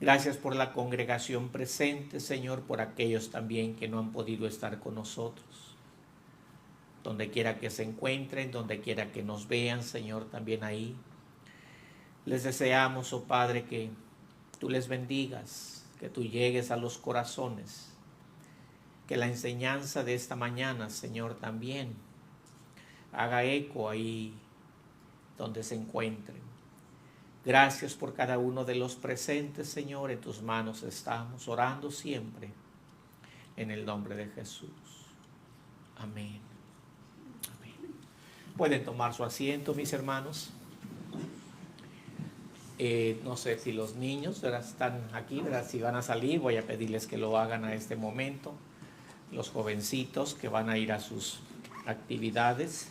Gracias por la congregación presente, Señor, por aquellos también que no han podido estar con nosotros. Donde quiera que se encuentren, donde quiera que nos vean, Señor, también ahí. Les deseamos, oh Padre, que tú les bendigas, que tú llegues a los corazones. Que la enseñanza de esta mañana, Señor, también haga eco ahí donde se encuentren. Gracias por cada uno de los presentes, Señor. En tus manos estamos orando siempre en el nombre de Jesús. Amén. Amén. Pueden tomar su asiento, mis hermanos. No sé si los niños, ¿verdad?, están aquí, ¿verdad? Si van a salir, voy a pedirles que lo hagan a este momento. Los jovencitos que van a ir a sus actividades.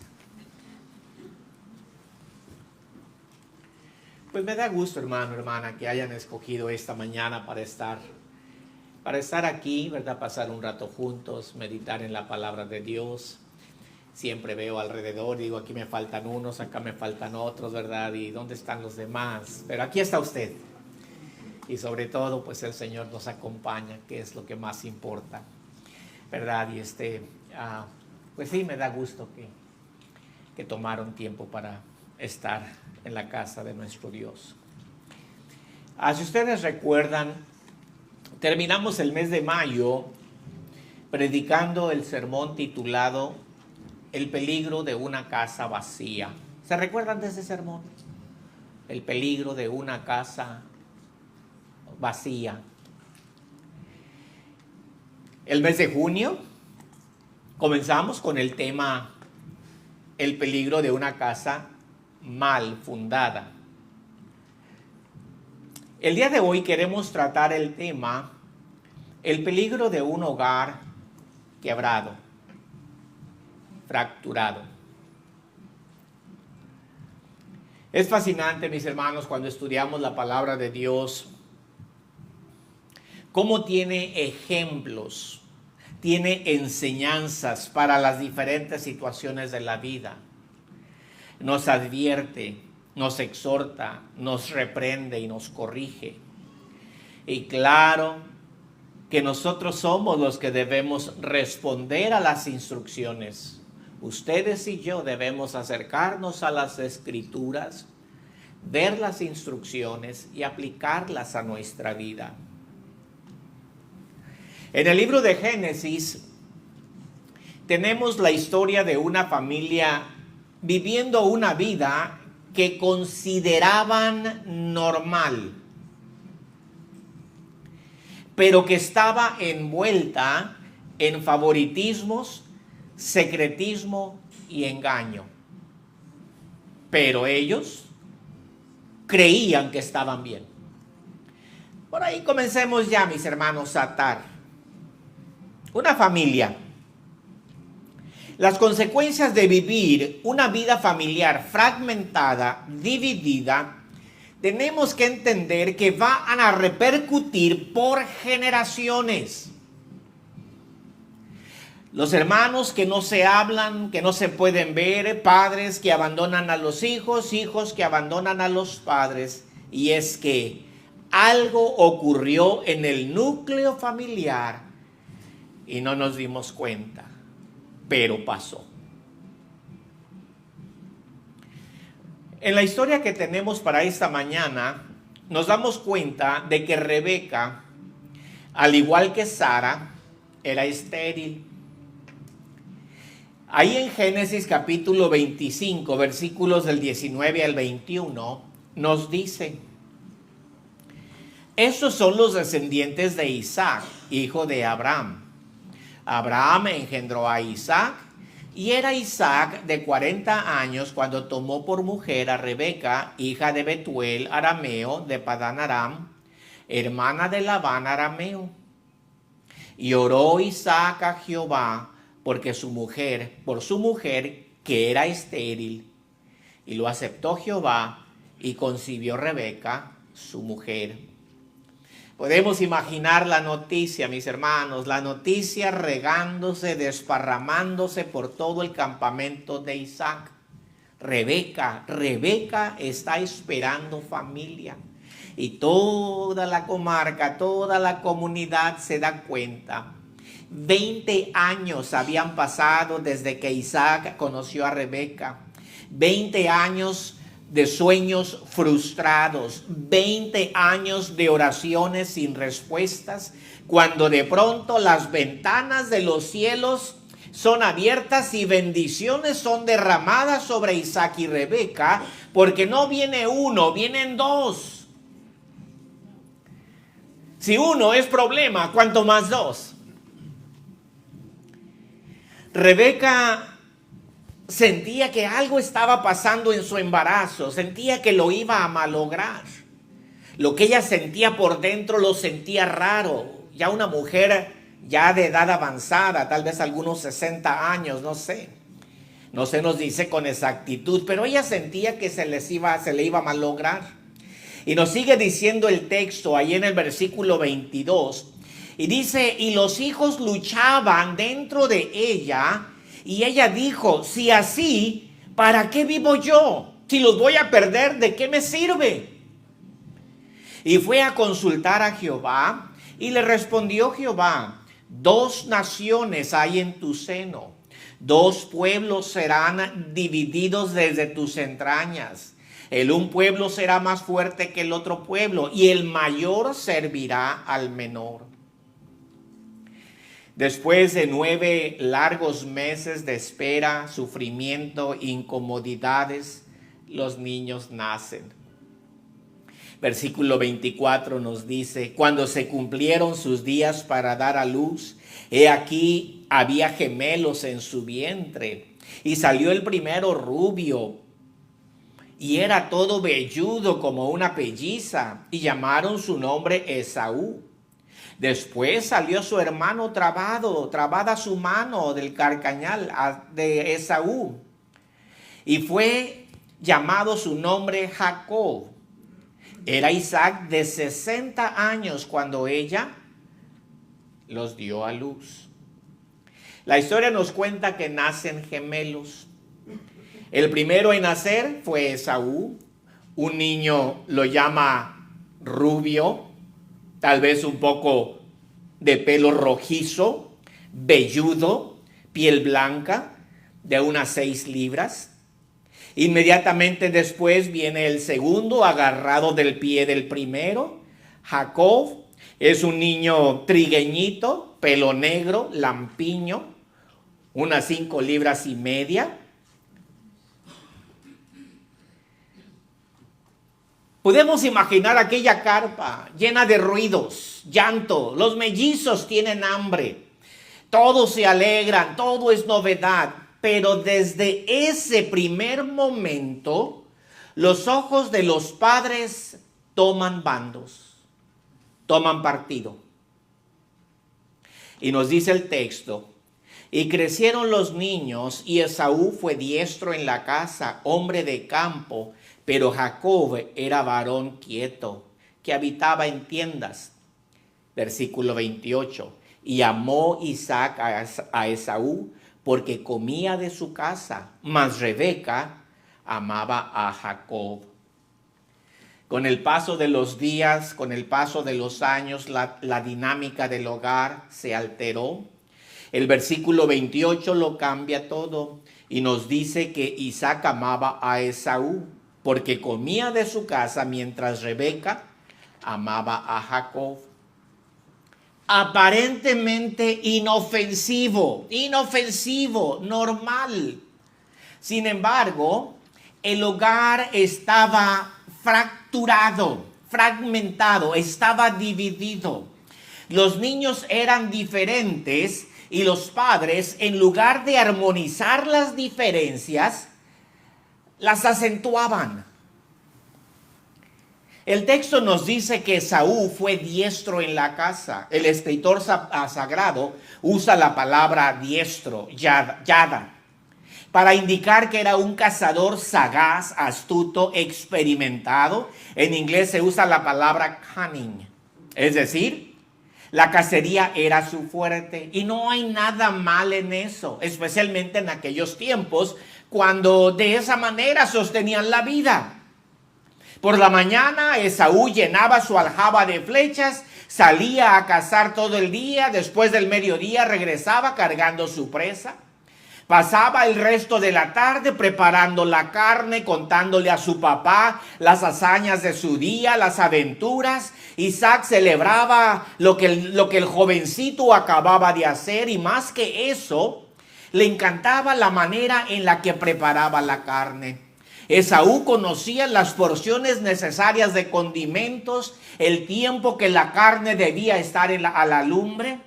Pues me da gusto, hermano, hermana, que hayan escogido esta mañana para estar aquí, ¿verdad? Pasar un rato juntos, meditar en la palabra de Dios. Siempre veo alrededor, digo, aquí me faltan unos, acá me faltan otros, ¿verdad? ¿Y dónde están los demás? Pero aquí está usted. Y sobre todo, pues el Señor nos acompaña, que es lo que más importa, ¿verdad? Y pues sí, me da gusto que tomaron tiempo para estar en la casa de nuestro Dios. Si ustedes recuerdan, terminamos el mes de mayo predicando el sermón titulado El peligro de una casa vacía. ¿Se recuerdan de ese sermón? El peligro de una casa vacía. El mes de junio comenzamos con el tema el peligro de una casa mal fundada. El día de hoy queremos tratar el tema el peligro de un hogar quebrado, fracturado. Es fascinante, mis hermanos, cuando estudiamos la palabra de Dios, cómo tiene ejemplos, tiene enseñanzas para las diferentes situaciones de la vida. Nos advierte, nos exhorta, nos reprende y nos corrige. Y claro que nosotros somos los que debemos responder a las instrucciones. Ustedes y yo debemos acercarnos a las Escrituras, ver las instrucciones y aplicarlas a nuestra vida. En el libro de Génesis tenemos la historia de una familia viviendo una vida que consideraban normal, pero que estaba envuelta en favoritismos, secretismo y engaño. Pero ellos creían que estaban bien. Por ahí comencemos ya, mis hermanos, a atar. Una familia. Las consecuencias de vivir una vida familiar fragmentada, dividida, tenemos que entender que van a repercutir por generaciones. Los hermanos que no se hablan, que no se pueden ver, padres que abandonan a los hijos, hijos que abandonan a los padres. Y es que algo ocurrió en el núcleo familiar y no nos dimos cuenta, pero pasó. En la historia que tenemos para esta mañana, nos damos cuenta de que Rebeca, al igual que Sara, era estéril. Ahí en Génesis capítulo 25, versículos del 19 al 21, nos dice: estos son los descendientes de Isaac, hijo de Abraham. Abraham engendró a Isaac, y era Isaac de 40 años cuando tomó por mujer a Rebeca, hija de Betuel arameo de Padán Aram, hermana de Labán arameo. Y oró Isaac a Jehová por su mujer, que era estéril, y lo aceptó Jehová, y concibió Rebeca, su mujer. Podemos imaginar la noticia, mis hermanos, la noticia regándose, desparramándose por todo el campamento de Isaac. Rebeca está esperando familia. Y toda la comarca, toda la comunidad se da cuenta. 20 años habían pasado desde que Isaac conoció a Rebeca. 20 años de sueños frustrados, 20 años de oraciones sin respuestas, cuando de pronto las ventanas de los cielos son abiertas y bendiciones son derramadas sobre Isaac y Rebeca, porque no viene uno, vienen dos. Si uno es problema, ¿cuánto más dos? Rebeca sentía que algo estaba pasando en su embarazo, sentía que lo iba a malograr. Lo que ella sentía por dentro lo sentía raro. Ya una mujer ya de edad avanzada, tal vez algunos 60 años, no sé. No se nos dice con exactitud, pero ella sentía que se le iba a malograr. Y nos sigue diciendo el texto ahí en el versículo 22. Y dice, y los hijos luchaban dentro de ella. Y ella dijo, si así, ¿para qué vivo yo? Si los voy a perder, ¿de qué me sirve? Y fue a consultar a Jehová, y le respondió Jehová, 2 naciones hay en tu seno, 2 pueblos serán divididos desde tus entrañas. El un pueblo será más fuerte que el otro pueblo, y el mayor servirá al menor. Después de 9 largos meses de espera, sufrimiento, incomodidades, los niños nacen. Versículo 24 nos dice, cuando se cumplieron sus días para dar a luz, he aquí había gemelos en su vientre, y salió el primero rubio, y era todo velludo como una pelliza, y llamaron su nombre Esaú. Después salió su hermano trabada su mano del carcañal de Esaú. Y fue llamado su nombre Jacob. Era Isaac de 60 años cuando ella los dio a luz. La historia nos cuenta que nacen gemelos. El primero en nacer fue Esaú. Un niño lo llama rubio, tal vez un poco de pelo rojizo, velludo, piel blanca, de unas 6 libras. Inmediatamente después viene el segundo, agarrado del pie del primero. Jacob es un niño trigueñito, pelo negro, lampiño, unas 5 libras y media. Podemos imaginar aquella carpa llena de ruidos, llanto, los mellizos tienen hambre, todos se alegran, todo es novedad, pero desde ese primer momento los ojos de los padres toman bandos, toman partido. Y nos dice el texto, y crecieron los niños y Esaú fue diestro en la casa, hombre de campo, pero Jacob era varón quieto, que habitaba en tiendas. Versículo 28. Y amó Isaac a Esaú, porque comía de su casa, mas Rebeca amaba a Jacob. Con el paso de los días, con el paso de los años, la dinámica del hogar se alteró. El versículo 28 lo cambia todo y nos dice que Isaac amaba a Esaú, porque comía de su casa, mientras Rebeca amaba a Jacob. Aparentemente inofensivo, normal. Sin embargo, el hogar estaba fragmentado, estaba dividido. Los niños eran diferentes y los padres, en lugar de armonizar las diferencias, las acentuaban. El texto nos dice que Esaú fue diestro en la casa. El escritor sagrado usa la palabra diestro, yada, para indicar que era un cazador sagaz, astuto, experimentado. En inglés se usa la palabra cunning, es decir, la cacería era su fuerte. Y no hay nada mal en eso, especialmente en aquellos tiempos, cuando de esa manera sostenían la vida. Por la mañana Esaú llenaba su aljaba de flechas, salía a cazar todo el día, después del mediodía regresaba cargando su presa. Pasaba el resto de la tarde preparando la carne, contándole a su papá las hazañas de su día, las aventuras. Isaac celebraba lo que el jovencito acababa de hacer, y más que eso, le encantaba la manera en la que preparaba la carne. Esaú conocía las porciones necesarias de condimentos, el tiempo que la carne debía estar a la lumbre.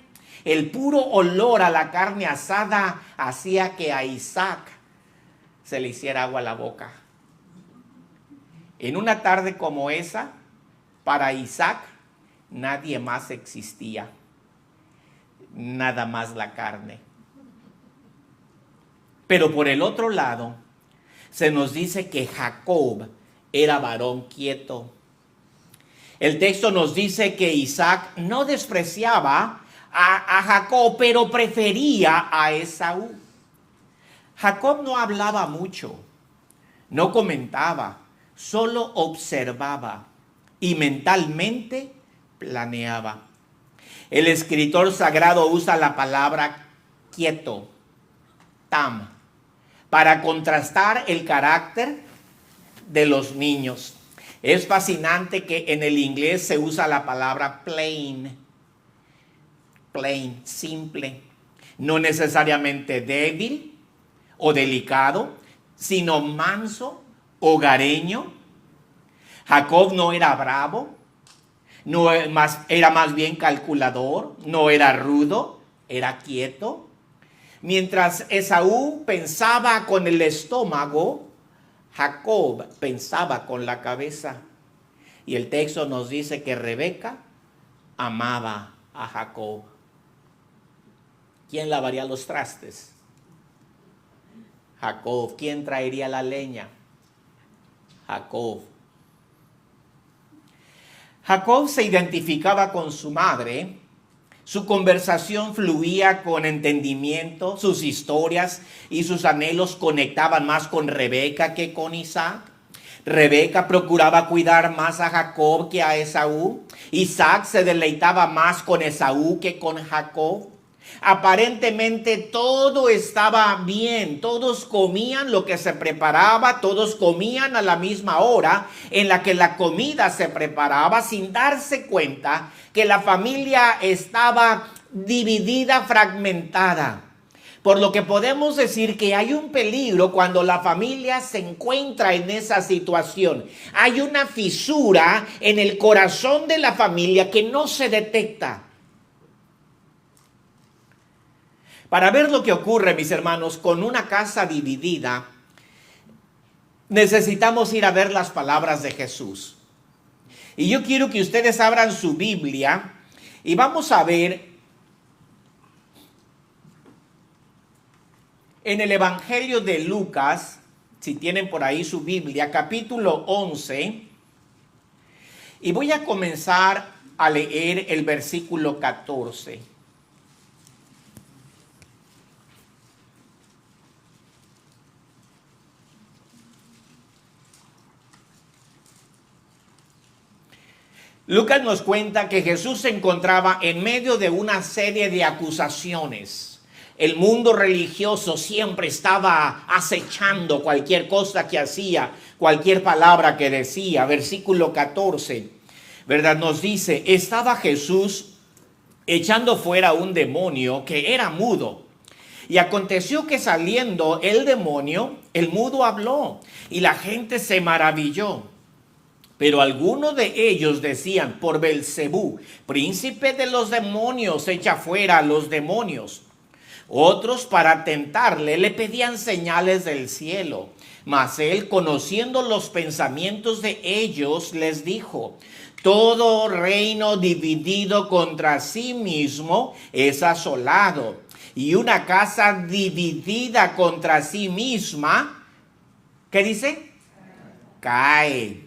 El puro olor a la carne asada hacía que a Isaac se le hiciera agua a la boca. En una tarde como esa, para Isaac, nadie más existía. Nada más la carne. Pero por el otro lado, se nos dice que Jacob era varón quieto. El texto nos dice que Isaac no despreciaba a Jacob, pero prefería a Esaú. Jacob no hablaba mucho, no comentaba, solo observaba y mentalmente planeaba. El escritor sagrado usa la palabra quieto, tam, para contrastar el carácter de los niños. Es fascinante que en el inglés se usa la palabra plain, simple, no necesariamente débil o delicado, sino manso, hogareño. Jacob no era bravo, era más bien calculador, no era rudo, era quieto. Mientras Esaú pensaba con el estómago, Jacob pensaba con la cabeza. Y el texto nos dice que Rebeca amaba a Jacob. ¿Quién lavaría los trastes? Jacob. ¿Quién traería la leña? Jacob. Jacob se identificaba con su madre. Su conversación fluía con entendimiento, sus historias y sus anhelos conectaban más con Rebeca que con Isaac. Rebeca procuraba cuidar más a Jacob que a Esaú. Isaac se deleitaba más con Esaú que con Jacob. Aparentemente todo estaba bien, todos comían lo que se preparaba, todos comían a la misma hora en la que la comida se preparaba, sin darse cuenta que la familia estaba dividida, fragmentada. Por lo que podemos decir que hay un peligro cuando la familia se encuentra en esa situación. Hay una fisura en el corazón de la familia que no se detecta. Para ver lo que ocurre, mis hermanos, con una casa dividida, necesitamos ir a ver las palabras de Jesús. Y yo quiero que ustedes abran su Biblia y vamos a ver en el Evangelio de Lucas, si tienen por ahí su Biblia, capítulo 11, y voy a comenzar a leer el versículo 14. Lucas nos cuenta que Jesús se encontraba en medio de una serie de acusaciones. El mundo religioso siempre estaba acechando cualquier cosa que hacía, cualquier palabra que decía. Versículo 14, ¿verdad? Nos dice, estaba Jesús echando fuera un demonio que era mudo. Y aconteció que saliendo el demonio, el mudo habló y la gente se maravilló. Pero algunos de ellos decían, por Belcebú, príncipe de los demonios, echa fuera a los demonios. Otros, para tentarle, le pedían señales del cielo. Mas él, conociendo los pensamientos de ellos, les dijo, todo reino dividido contra sí mismo es asolado, y una casa dividida contra sí misma, ¿qué dice? Cae.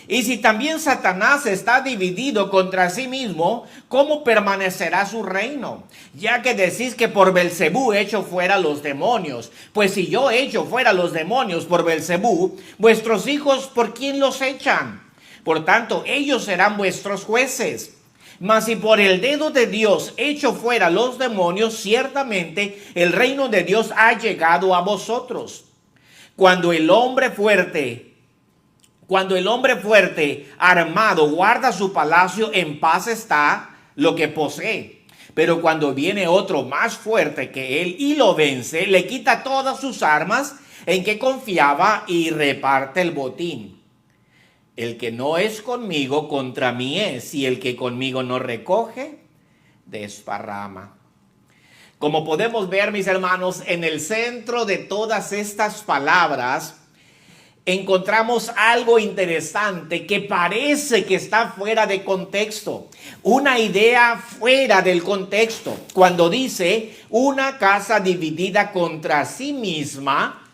Y si también Satanás está dividido contra sí mismo, ¿cómo permanecerá su reino? Ya que decís que por Belcebú echo fuera los demonios. Pues si yo echo fuera los demonios por Belcebú, vuestros hijos, ¿por quién los echan? Por tanto, ellos serán vuestros jueces. Mas si por el dedo de Dios echo fuera los demonios, ciertamente el reino de Dios ha llegado a vosotros. Cuando el hombre fuerte armado guarda su palacio, en paz está lo que posee. Pero cuando viene otro más fuerte que él y lo vence, le quita todas sus armas en que confiaba y reparte el botín. El que no es conmigo, contra mí es, y el que conmigo no recoge, desparrama. Como podemos ver, mis hermanos, en el centro de todas estas palabras encontramos algo interesante que parece que está fuera de contexto. Una idea fuera del contexto. Cuando dice, una casa dividida contra sí misma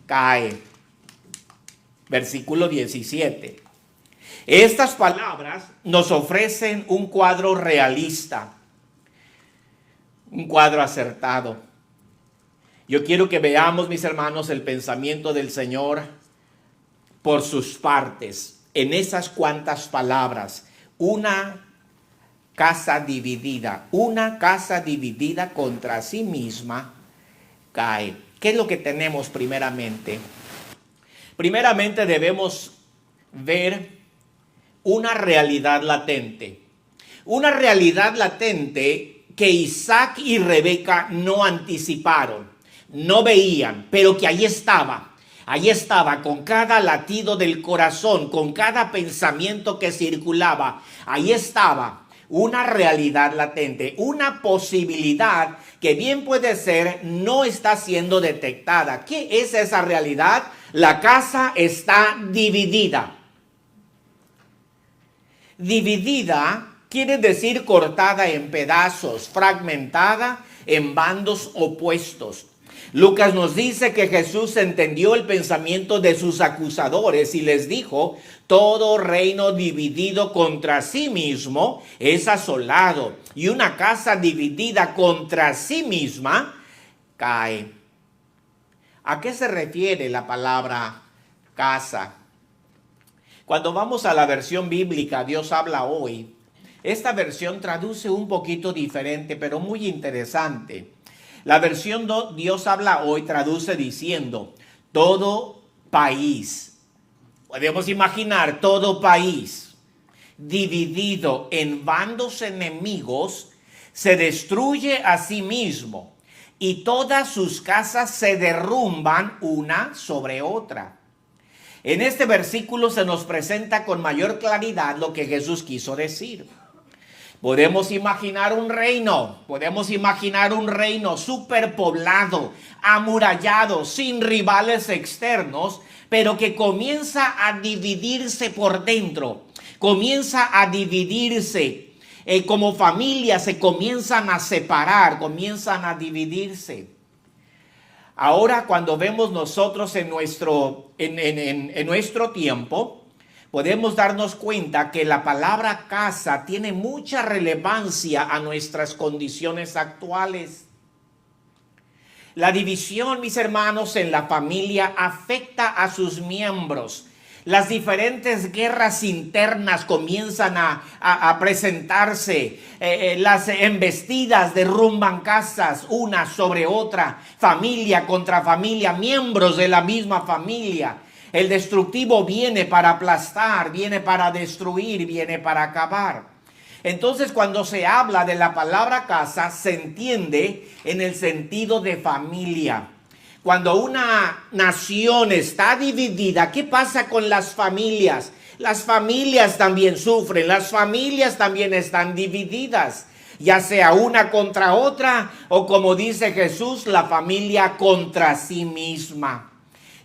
cae. Versículo 17. Estas palabras nos ofrecen un cuadro realista, un cuadro acertado. Yo quiero que veamos, mis hermanos, el pensamiento del Señor por sus partes, en esas cuantas palabras. Una casa dividida contra sí misma cae. ¿Qué es lo que tenemos primeramente? Primeramente debemos ver una realidad latente. Una realidad latente que Isaac y Rebeca no anticiparon, no veían, pero que ahí estaba. Ahí estaba, con cada latido del corazón, con cada pensamiento que circulaba. Ahí estaba una realidad latente, una posibilidad que bien puede ser no está siendo detectada. ¿Qué es esa realidad? La casa está dividida. Dividida quiere decir cortada en pedazos, fragmentada en bandos opuestos. Lucas nos dice que Jesús entendió el pensamiento de sus acusadores y les dijo: todo reino dividido contra sí mismo es asolado, y una casa dividida contra sí misma cae. ¿A qué se refiere la palabra casa? Cuando vamos a la versión bíblica, Dios habla hoy, esta versión traduce un poquito diferente, pero muy interesante. La versión Dios habla hoy traduce diciendo, todo país. Podemos imaginar todo país dividido en bandos enemigos, se destruye a sí mismo y todas sus casas se derrumban una sobre otra. En este versículo se nos presenta con mayor claridad lo que Jesús quiso decir. Podemos imaginar un reino superpoblado, amurallado, sin rivales externos, pero que comienza a dividirse por dentro, comienza a dividirse, como familias se comienzan a separar, comienzan a dividirse. Ahora, cuando vemos nosotros en nuestro tiempo, podemos darnos cuenta que la palabra casa tiene mucha relevancia a nuestras condiciones actuales. La división, mis hermanos, en la familia afecta a sus miembros. Las diferentes guerras internas comienzan a presentarse. Las embestidas derrumban casas una sobre otra, familia contra familia, miembros de la misma familia. El destructivo viene para aplastar, viene para destruir, viene para acabar. Entonces, cuando se habla de la palabra casa, se entiende en el sentido de familia. Cuando una nación está dividida, ¿qué pasa con las familias? Las familias también sufren, las familias también están divididas, ya sea una contra otra o, como dice Jesús, la familia contra sí misma.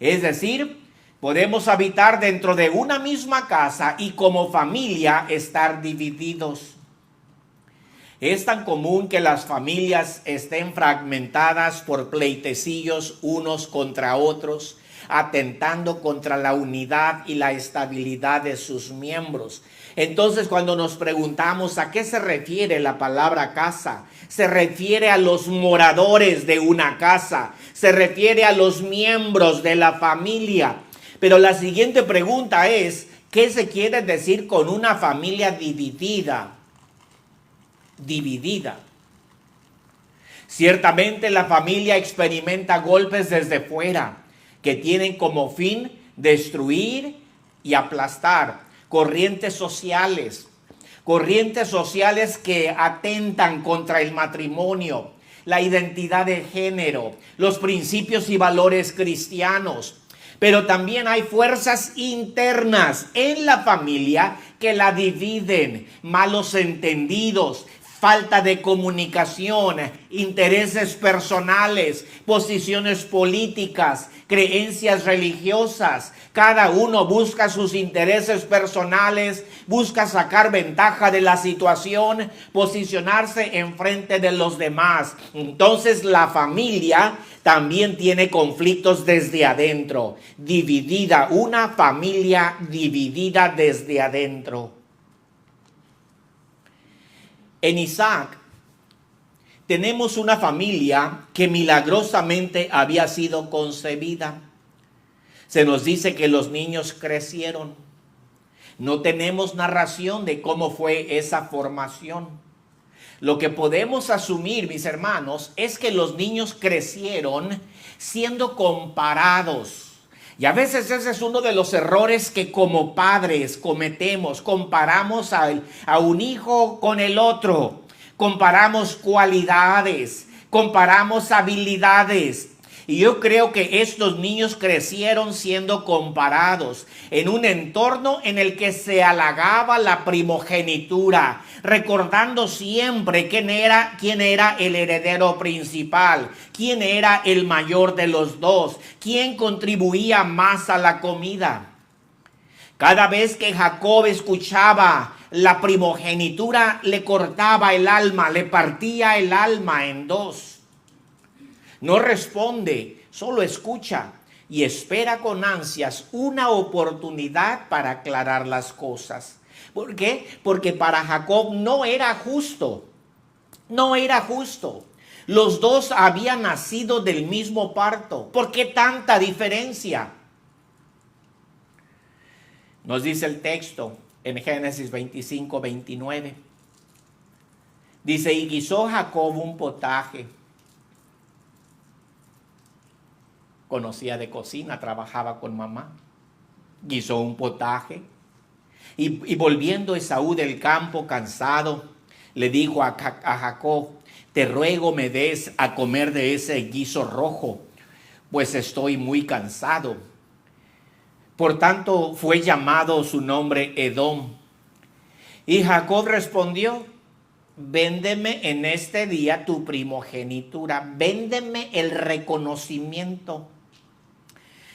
Es decir, podemos habitar dentro de una misma casa y como familia estar divididos. Es tan común que las familias estén fragmentadas por pleitecillos unos contra otros. atentando contra la unidad y la estabilidad de sus miembros. Entonces, cuando nos preguntamos a qué se refiere la palabra casa, se refiere a los moradores de una casa, se refiere a los miembros de la familia. Pero la siguiente pregunta es, ¿qué se quiere decir con una familia dividida? Dividida. Ciertamente la familia experimenta golpes desde fuera que tienen como fin destruir y aplastar. Corrientes sociales que atentan contra el matrimonio, la identidad de género, los principios y valores cristianos. Pero también hay fuerzas internas en la familia que la dividen, malos entendidos, falta de comunicación, intereses personales, posiciones políticas, creencias religiosas. Cada uno busca sus intereses personales, busca sacar ventaja de la situación, posicionarse enfrente de los demás. Entonces la familia también tiene conflictos desde adentro, dividida, una familia dividida desde adentro. En Isaac tenemos una familia que milagrosamente había sido concebida. Se nos dice que los niños crecieron. No tenemos narración de cómo fue esa formación. Lo que podemos asumir, mis hermanos, es que los niños crecieron siendo comparados. Y a veces ese es uno de los errores que como padres cometemos. Comparamos a un hijo con el otro. Comparamos cualidades. Comparamos habilidades. Y yo creo que estos niños crecieron siendo comparados en un entorno en el que se halagaba la primogenitura, recordando siempre quién era el heredero principal, quién era el mayor de los dos, quién contribuía más a la comida. Cada vez que Jacob escuchaba la primogenitura, le cortaba el alma, le partía el alma en dos. No responde, solo escucha y espera con ansias una oportunidad para aclarar las cosas. ¿Por qué? Porque para Jacob no era justo. No era justo. Los dos habían nacido del mismo parto. ¿Por qué tanta diferencia? Nos dice el texto en Génesis 25, 29. Dice, y guisó Jacob un potaje. Conocía de cocina, trabajaba con mamá. Guisó un potaje. Y volviendo Esaú del campo cansado, le dijo a Jacob, te ruego me des a comer de ese guiso rojo, pues estoy muy cansado. Por tanto fue llamado su nombre Edom. Y Jacob respondió, véndeme en este día tu primogenitura, véndeme el reconocimiento.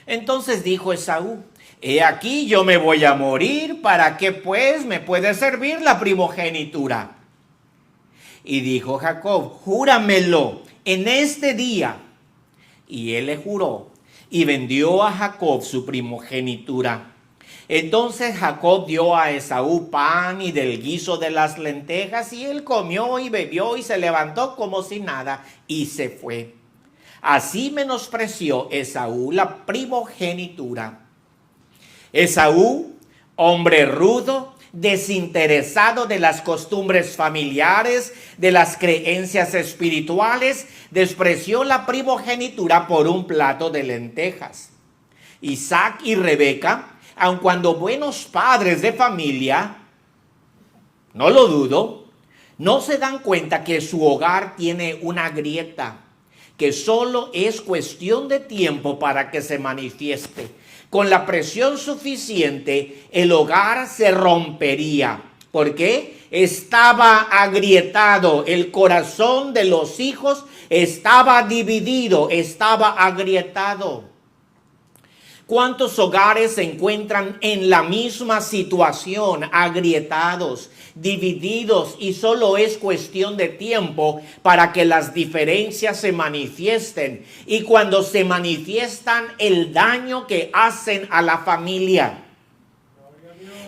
Entonces dijo Esaú, he aquí yo me voy a morir, ¿para qué pues me puede servir la primogenitura? Y dijo Jacob, júramelo en este día. Y él le juró y vendió a Jacob su primogenitura. Entonces Jacob dio a Esaú pan y del guiso de las lentejas, y él comió y bebió y se levantó como si nada y se fue. Así menospreció Esaú la primogenitura. Esaú, hombre rudo, desinteresado de las costumbres familiares, de las creencias espirituales, despreció la primogenitura por un plato de lentejas. Isaac y Rebeca, aun cuando buenos padres de familia, no lo dudo, no se dan cuenta que su hogar tiene una grieta, que solo es cuestión de tiempo para que se manifieste. Con la presión suficiente, el hogar se rompería. ¿Por qué? Estaba agrietado, el corazón de los hijos estaba dividido, estaba agrietado. ¿Cuántos hogares se encuentran en la misma situación, agrietados, divididos, y solo es cuestión de tiempo para que las diferencias se manifiesten? Y cuando se manifiestan, el daño que hacen a la familia.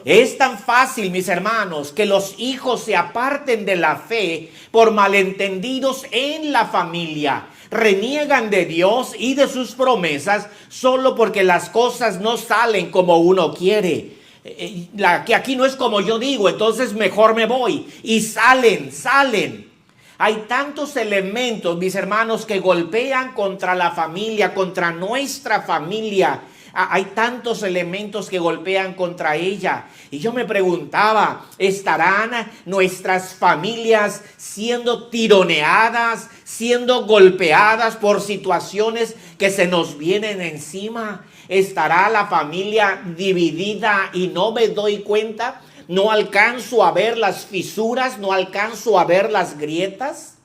Es tan fácil, mis hermanos, que los hijos se aparten de la fe por malentendidos en la familia. Reniegan de Dios y de sus promesas solo porque las cosas no salen como uno quiere. Que aquí no es como yo digo, entonces mejor me voy. Y salen. Hay tantos elementos, mis hermanos, que golpean contra la familia, contra nuestra familia. Hay tantos elementos que golpean contra ella. Y yo me preguntaba, ¿estarán nuestras familias siendo tironeadas, siendo golpeadas por situaciones que se nos vienen encima? ¿Estará la familia dividida y no me doy cuenta? ¿No alcanzo a ver las fisuras? ¿No alcanzo a ver las grietas?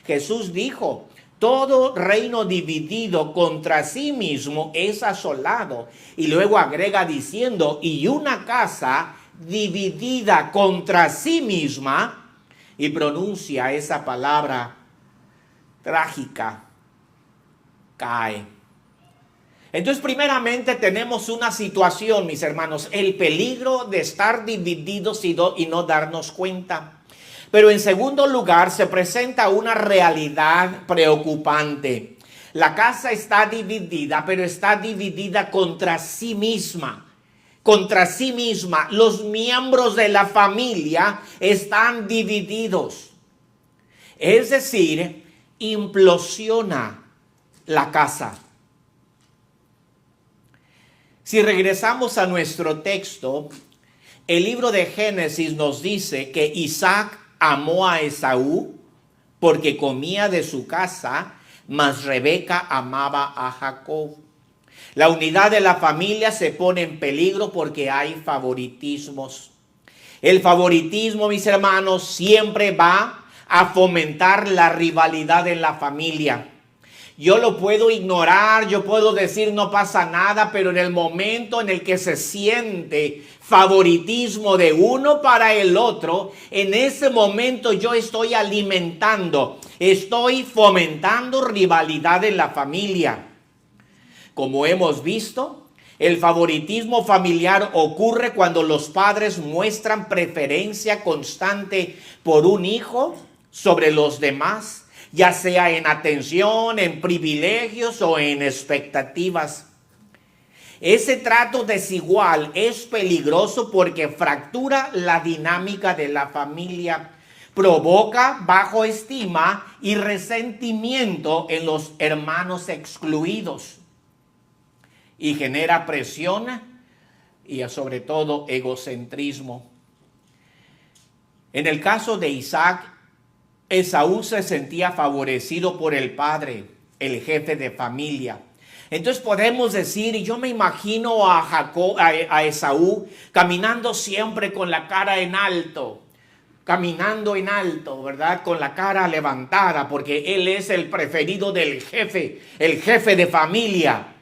Jesús dijo: todo reino dividido contra sí mismo es asolado. Y luego agrega diciendo: y una casa dividida contra sí misma, y pronuncia esa palabra trágica, cae. Entonces, primeramente tenemos una situación, mis hermanos, el peligro de estar divididos y no darnos cuenta. Pero en segundo lugar, se presenta una realidad preocupante. La casa está dividida, pero está dividida contra sí misma. Contra sí misma. Los miembros de la familia están divididos. Es decir, implosiona la casa. Si regresamos a nuestro texto, el libro de Génesis nos dice que Isaac amó a Esaú porque comía de su casa, mas Rebeca amaba a Jacob. La unidad de la familia se pone en peligro porque hay favoritismos. El favoritismo, mis hermanos, siempre va a fomentar la rivalidad en la familia. Yo lo puedo ignorar, yo puedo decir no pasa nada, pero en el momento en el que se siente favoritismo de uno para el otro, en ese momento yo estoy alimentando, estoy fomentando rivalidad en la familia. Como hemos visto, el favoritismo familiar ocurre cuando los padres muestran preferencia constante por un hijo sobre los demás, ya sea en atención, en privilegios o en expectativas. Ese trato desigual es peligroso porque fractura la dinámica de la familia, provoca bajo estima y resentimiento en los hermanos excluidos y genera presión y sobre todo egocentrismo. En el caso de Isaac, Esaú se sentía favorecido por el padre, el jefe de familia. Entonces podemos decir, y yo me imagino a Esaú caminando siempre con la cara en alto, caminando en alto, ¿verdad? Con la cara levantada, porque él es el preferido del jefe, el jefe de familia.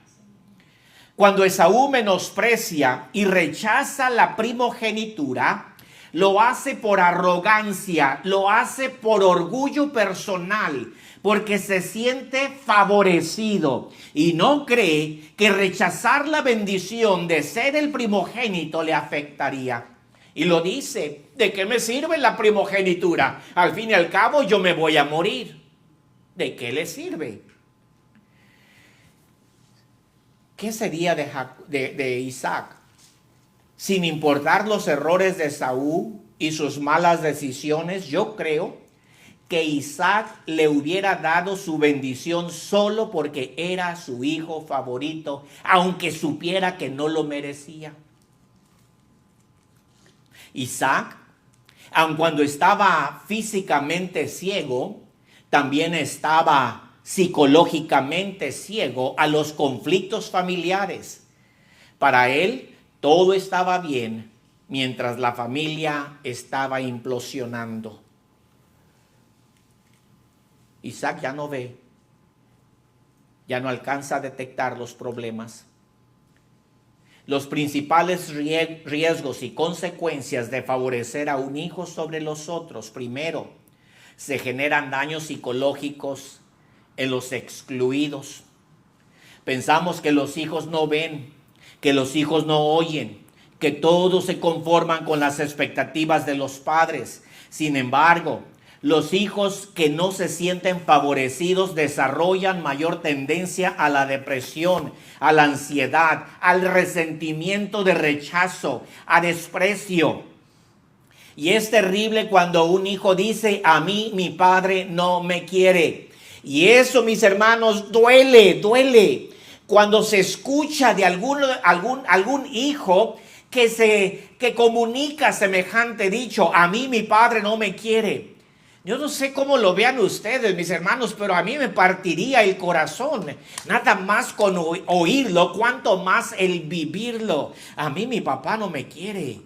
Cuando Esaú menosprecia y rechaza la primogenitura, lo hace por arrogancia, lo hace por orgullo personal, porque se siente favorecido y no cree que rechazar la bendición de ser el primogénito le afectaría. Y lo dice: ¿de qué me sirve la primogenitura? Al fin y al cabo yo me voy a morir. ¿De qué le sirve? ¿Qué sería de Isaac? Sin importar los errores de Esaú y sus malas decisiones, yo creo que Isaac le hubiera dado su bendición solo porque era su hijo favorito, aunque supiera que no lo merecía. Isaac, aun cuando estaba físicamente ciego, también estaba psicológicamente ciego a los conflictos familiares. Para él, todo estaba bien mientras la familia estaba implosionando. Isaac ya no ve, ya no alcanza a detectar los problemas. Los principales riesgos y consecuencias de favorecer a un hijo sobre los otros. Primero, se generan daños psicológicos en los excluidos. Pensamos que los hijos no ven, que los hijos no oyen, que todos se conforman con las expectativas de los padres. Sin embargo, los hijos que no se sienten favorecidos desarrollan mayor tendencia a la depresión, a la ansiedad, al resentimiento de rechazo, a desprecio. Y es terrible cuando un hijo dice: a mí mi padre no me quiere. Y eso, mis hermanos, duele. Cuando se escucha de algún hijo que comunica semejante dicho: a mí mi padre no me quiere. Yo no sé cómo lo vean ustedes, mis hermanos, pero a mí me partiría el corazón. Nada más con oírlo, cuanto más el vivirlo. A mí mi papá no me quiere.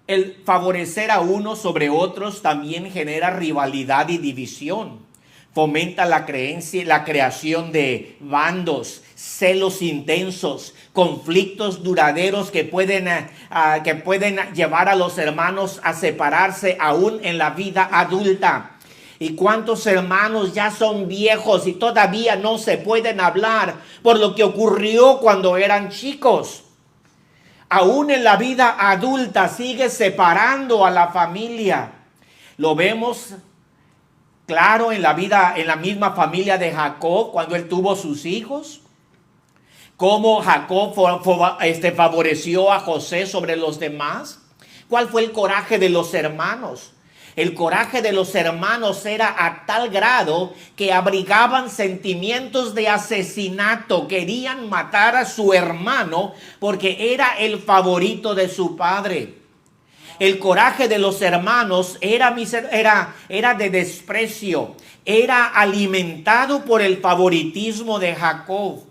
El favorecer a unos sobre otros también genera rivalidad y división. Fomenta la creación de bandos, celos intensos, conflictos duraderos que pueden llevar a los hermanos a separarse aún en la vida adulta. ¿Y cuántos hermanos ya son viejos y todavía no se pueden hablar por lo que ocurrió cuando eran chicos? Aún en la vida adulta sigue separando a la familia. Lo vemos claro en la misma familia de Jacob cuando él tuvo sus hijos. Cómo Jacob favoreció a José sobre los demás. ¿Cuál fue el coraje de los hermanos? El coraje de los hermanos era a tal grado que abrigaban sentimientos de asesinato. Querían matar a su hermano porque era el favorito de su padre. El coraje de los hermanos era de desprecio. Era alimentado por el favoritismo de Jacob.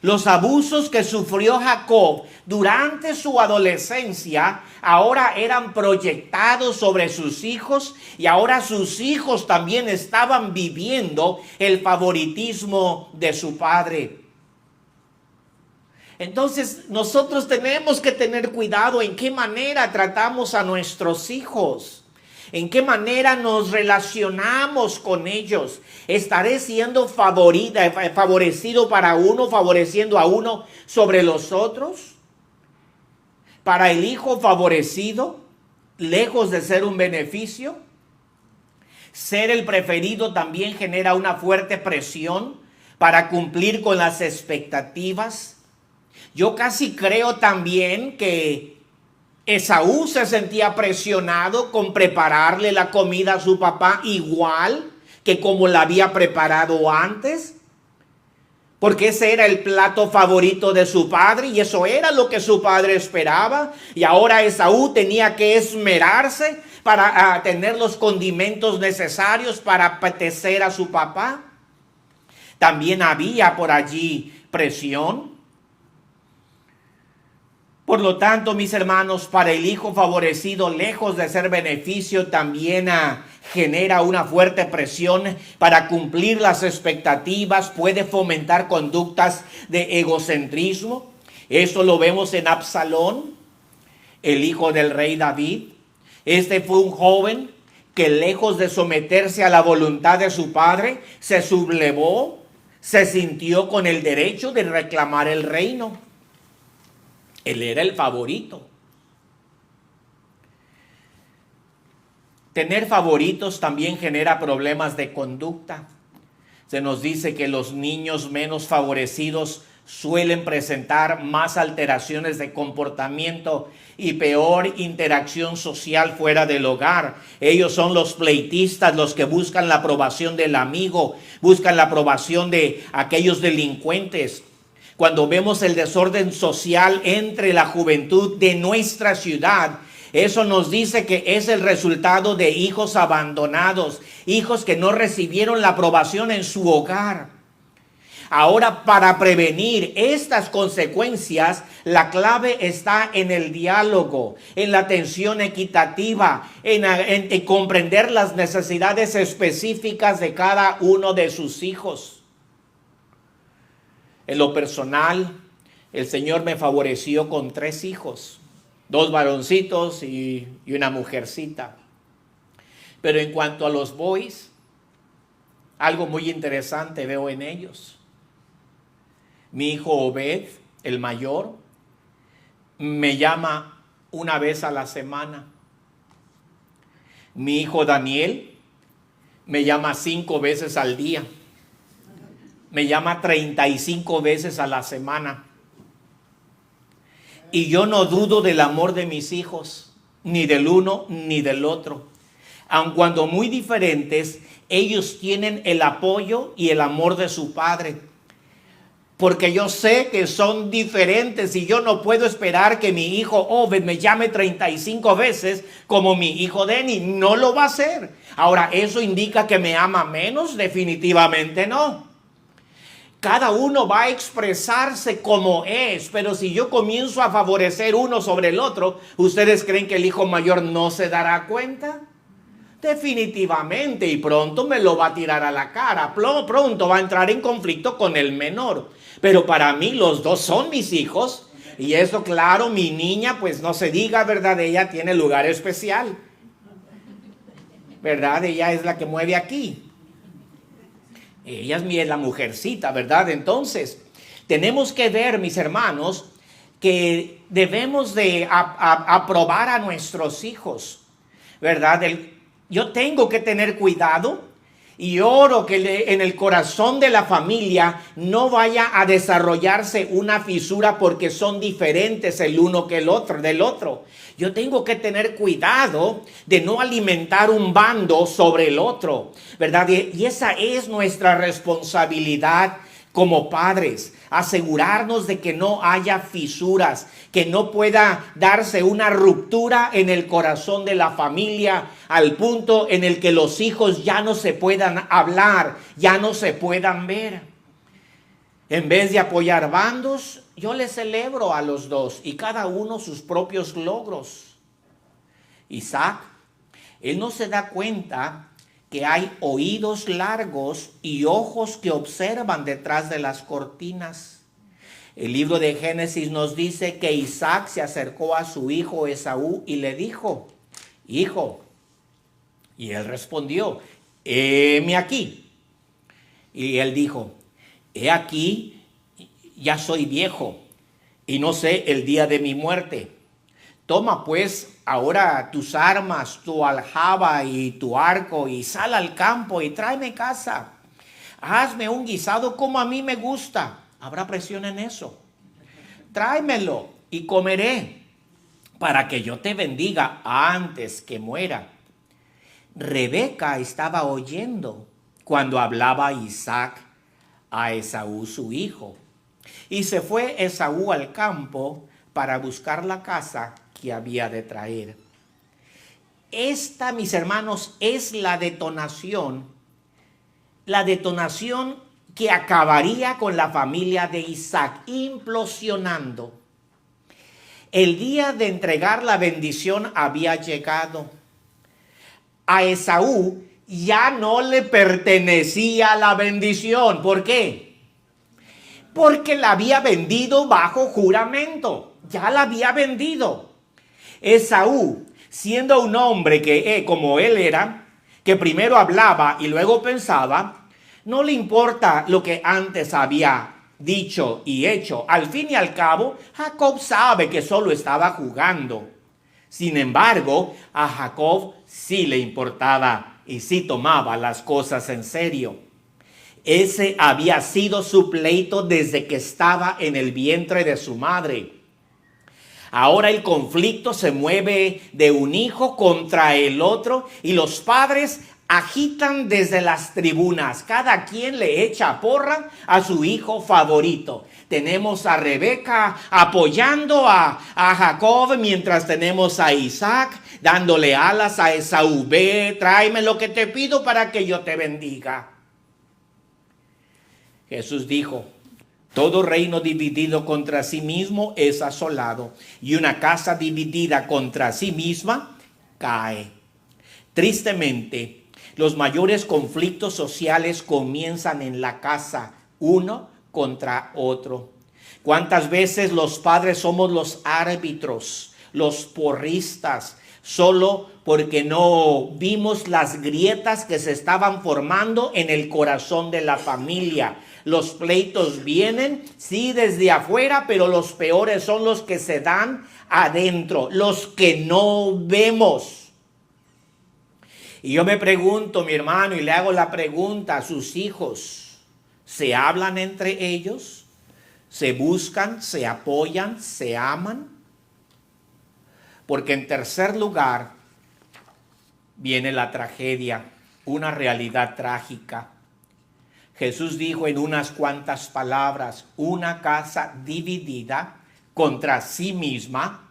Los abusos que sufrió Jacob durante su adolescencia ahora eran proyectados sobre sus hijos, y ahora sus hijos también estaban viviendo el favoritismo de su padre. Entonces nosotros tenemos que tener cuidado en qué manera tratamos a nuestros hijos. ¿En qué manera nos relacionamos con ellos? ¿Estaré siendo favorecido para uno, favoreciendo a uno sobre los otros? Para el hijo favorecido, lejos de ser un beneficio, ser el preferido también genera una fuerte presión para cumplir con las expectativas. Yo casi creo también que Esaú se sentía presionado con prepararle la comida a su papá igual que como la había preparado antes, porque ese era el plato favorito de su padre y eso era lo que su padre esperaba. Y ahora Esaú tenía que esmerarse para tener los condimentos necesarios para apetecer a su papá. También había por allí presión. Por lo tanto, mis hermanos, para el hijo favorecido, lejos de ser beneficio, también genera una fuerte presión para cumplir las expectativas, puede fomentar conductas de egocentrismo. Eso lo vemos en Absalón, el hijo del rey David. Este fue un joven que, lejos de someterse a la voluntad de su padre, se sublevó, se sintió con el derecho de reclamar el reino. Él era el favorito. Tener favoritos también genera problemas de conducta. Se nos dice que los niños menos favorecidos suelen presentar más alteraciones de comportamiento y peor interacción social fuera del hogar. Ellos son los pleitistas, los que buscan la aprobación del amigo, buscan la aprobación de aquellos delincuentes. Cuando vemos el desorden social entre la juventud de nuestra ciudad, eso nos dice que es el resultado de hijos abandonados, hijos que no recibieron la aprobación en su hogar. Ahora, para prevenir estas consecuencias, la clave está en el diálogo, en la atención equitativa, en comprender las necesidades específicas de cada uno de sus hijos. En lo personal, el Señor me favoreció con 3 hijos, 2 varoncitos y una mujercita. Pero en cuanto a los boys, algo muy interesante veo en ellos. Mi hijo Obed, el mayor, me llama una vez a la semana. Mi hijo Daniel me llama 5 veces al día. Me llama 35 veces a la semana. Y yo no dudo del amor de mis hijos, ni del uno ni del otro. Aun cuando muy diferentes, ellos tienen el apoyo y el amor de su padre. Porque yo sé que son diferentes y yo no puedo esperar que mi hijo Obed me llame 35 veces como mi hijo Denny. No lo va a hacer. Ahora, ¿eso indica que me ama menos? Definitivamente no. Cada uno va a expresarse como es, pero si yo comienzo a favorecer uno sobre el otro, ¿ustedes creen que el hijo mayor no se dará cuenta? Definitivamente, y pronto me lo va a tirar a la cara, pronto va a entrar en conflicto con el menor. Pero para mí los dos son mis hijos, y eso claro, mi niña, pues no se diga, ¿verdad? Ella tiene lugar especial, ¿verdad? Ella es la que mueve aquí. Ella es la mujercita, ¿verdad? Entonces, tenemos que ver, mis hermanos, que debemos de aprobar a nuestros hijos, ¿verdad? Yo tengo que tener cuidado y oro que en el corazón de la familia no vaya a desarrollarse una fisura porque son diferentes el uno que el otro, del otro. Yo tengo que tener cuidado de no alimentar un bando sobre el otro, ¿verdad? Y esa es nuestra responsabilidad como padres, asegurarnos de que no haya fisuras, que no pueda darse una ruptura en el corazón de la familia al punto en el que los hijos ya no se puedan hablar, ya no se puedan ver. En vez de apoyar bandos, yo les celebro a los dos y cada uno sus propios logros. Isaac, él no se da cuenta que hay oídos largos y ojos que observan detrás de las cortinas. El libro de Génesis nos dice que Isaac se acercó a su hijo Esaú y le dijo, hijo, y él respondió, heme aquí. Y él dijo, he aquí, ya soy viejo y no sé el día de mi muerte. Toma pues ahora tus armas, tu aljaba y tu arco y sal al campo y tráeme casa. Hazme un guisado como a mí me gusta. ¿Habrá presión en eso? Tráemelo y comeré para que yo te bendiga antes que muera. Rebeca estaba oyendo cuando hablaba Isaac a Esaú su hijo. Y se fue Esaú al campo para buscar la casa que había de traer. Esta, mis hermanos, es la detonación que acabaría con la familia de Isaac, implosionando. El día de entregar la bendición había llegado. A Esaú ya no le pertenecía la bendición. ¿Por qué? Porque la había vendido bajo juramento. Ya la había vendido. Esaú, siendo un hombre que, como él era, que primero hablaba y luego pensaba, no le importa lo que antes había dicho y hecho. Al fin y al cabo, Jacob sabe que solo estaba jugando. Sin embargo, a Jacob sí le importaba y sí tomaba las cosas en serio. Ese había sido su pleito desde que estaba en el vientre de su madre. Ahora el conflicto se mueve de un hijo contra el otro y los padres agitan desde las tribunas. Cada quien le echa porra a su hijo favorito. Tenemos a Rebeca apoyando a Jacob, mientras tenemos a Isaac dándole alas a Esaú. Ve, tráeme lo que te pido para que yo te bendiga. Jesús dijo, todo reino dividido contra sí mismo es asolado, y una casa dividida contra sí misma cae. Tristemente, los mayores conflictos sociales comienzan en la casa. Uno, contra otro. ¿Cuántas veces los padres somos los árbitros, los porristas, solo porque no vimos las grietas que se estaban formando en el corazón de la familia? Los pleitos vienen, sí, desde afuera, pero los peores son los que se dan adentro, los que no vemos. Y yo me pregunto, mi hermano, y le hago la pregunta a sus hijos, ¿se hablan entre ellos? ¿Se buscan, se apoyan, se aman? Porque en tercer lugar viene la tragedia, una realidad trágica. Jesús dijo en unas cuantas palabras, una casa dividida contra sí misma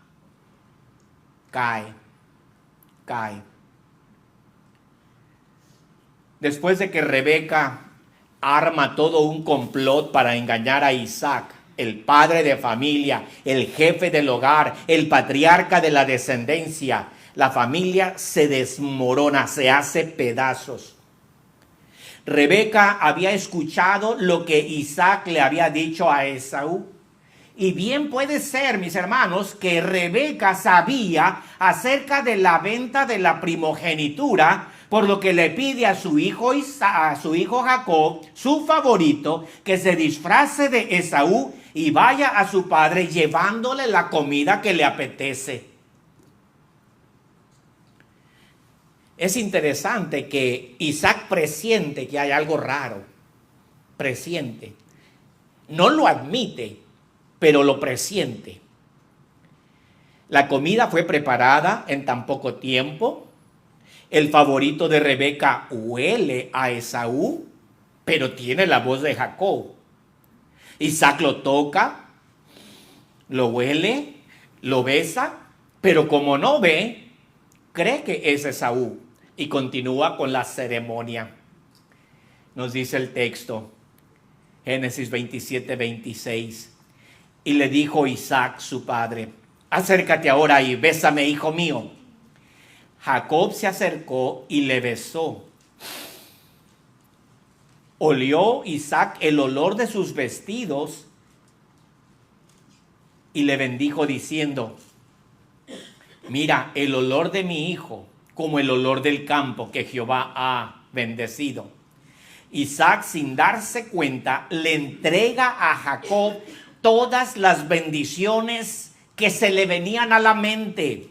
cae. Después de que Rebeca arma todo un complot para engañar a Isaac, el padre de familia, el jefe del hogar, el patriarca de la descendencia, la familia se desmorona, se hace pedazos. Rebeca había escuchado lo que Isaac le había dicho a Esaú. Y bien puede ser, mis hermanos, que Rebeca sabía acerca de la venta de la primogenitura, por lo que le pide a su hijo Jacob, su favorito, que se disfrace de Esaú y vaya a su padre llevándole la comida que le apetece. Es interesante que Isaac presiente que hay algo raro. Presiente. No lo admite, pero lo presiente. La comida fue preparada en tan poco tiempo. El favorito de Rebeca huele a Esaú, pero tiene la voz de Jacob. Isaac lo toca, lo huele, lo besa, pero como no ve, cree que es Esaú y continúa con la ceremonia. Nos dice el texto, Génesis 27, 26. Y le dijo Isaac, su padre, acércate ahora y bésame, hijo mío. Jacob se acercó y le besó. Olió Isaac el olor de sus vestidos y le bendijo diciendo, mira, el olor de mi hijo, como el olor del campo que Jehová ha bendecido. Isaac, sin darse cuenta, le entrega a Jacob todas las bendiciones que se le venían a la mente.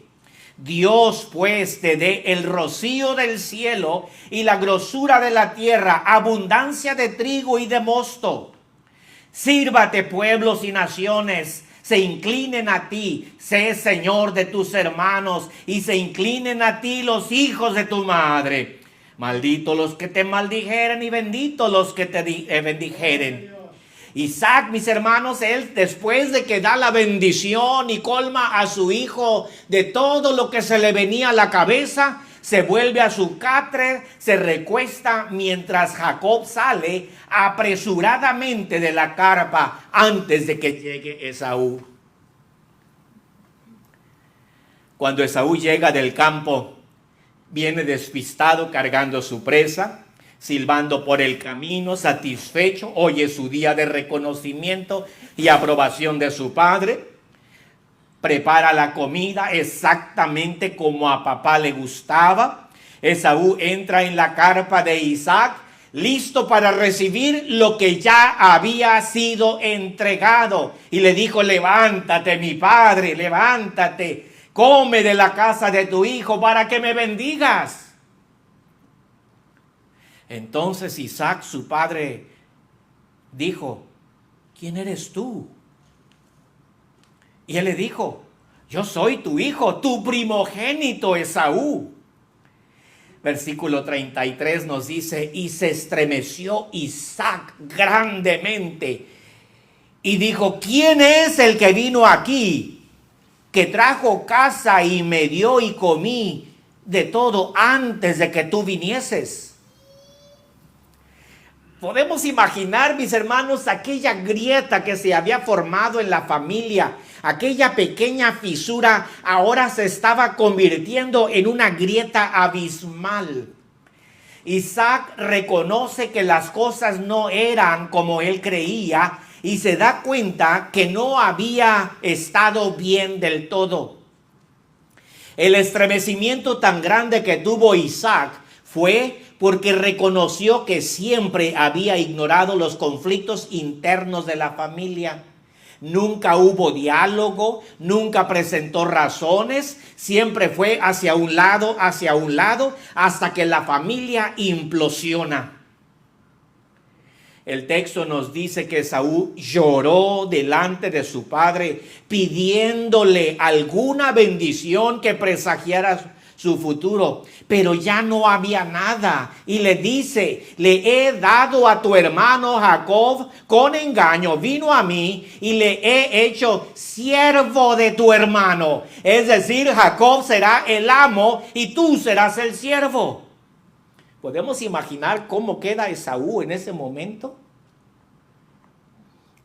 Dios pues te dé el rocío del cielo y la grosura de la tierra, abundancia de trigo y de mosto. Sírvate pueblos y naciones, se inclinen a ti, sé Señor de tus hermanos y se inclinen a ti los hijos de tu madre. Malditos los que te maldijeren y benditos los que te bendijeren. Isaac, mis hermanos, él después de que da la bendición y colma a su hijo de todo lo que se le venía a la cabeza, se vuelve a su catre, se recuesta mientras Jacob sale apresuradamente de la carpa antes de que llegue Esaú. Cuando Esaú llega del campo, viene despistado cargando su presa, silbando por el camino, satisfecho, oye su día de reconocimiento y aprobación de su padre. Prepara la comida exactamente como a papá le gustaba. Esaú entra en la carpa de Isaac, listo para recibir lo que ya había sido entregado. Y le dijo, levántate, mi padre, levántate, come de la casa de tu hijo para que me bendigas. Entonces Isaac, su padre, dijo, ¿quién eres tú? Y él le dijo, yo soy tu hijo, tu primogénito Esaú. Versículo 33 nos dice, y se estremeció Isaac grandemente y dijo, ¿quién es el que vino aquí, que trajo casa y me dio y comí de todo antes de que tú vinieses? Podemos imaginar, mis hermanos, aquella grieta que se había formado en la familia, aquella pequeña fisura ahora se estaba convirtiendo en una grieta abismal. Isaac reconoce que las cosas no eran como él creía y se da cuenta que no había estado bien del todo. El estremecimiento tan grande que tuvo Isaac fue porque reconoció que siempre había ignorado los conflictos internos de la familia. Nunca hubo diálogo, nunca presentó razones, siempre fue hacia un lado, hasta que la familia implosiona. El texto nos dice que Esaú lloró delante de su padre, pidiéndole alguna bendición que presagiara su futuro, pero ya no había nada. Y le dice: le he dado a tu hermano Jacob con engaño, vino a mí y le he hecho siervo de tu hermano. Es decir, Jacob será el amo y tú serás el siervo. ¿Podemos imaginar cómo queda Esaú en ese momento?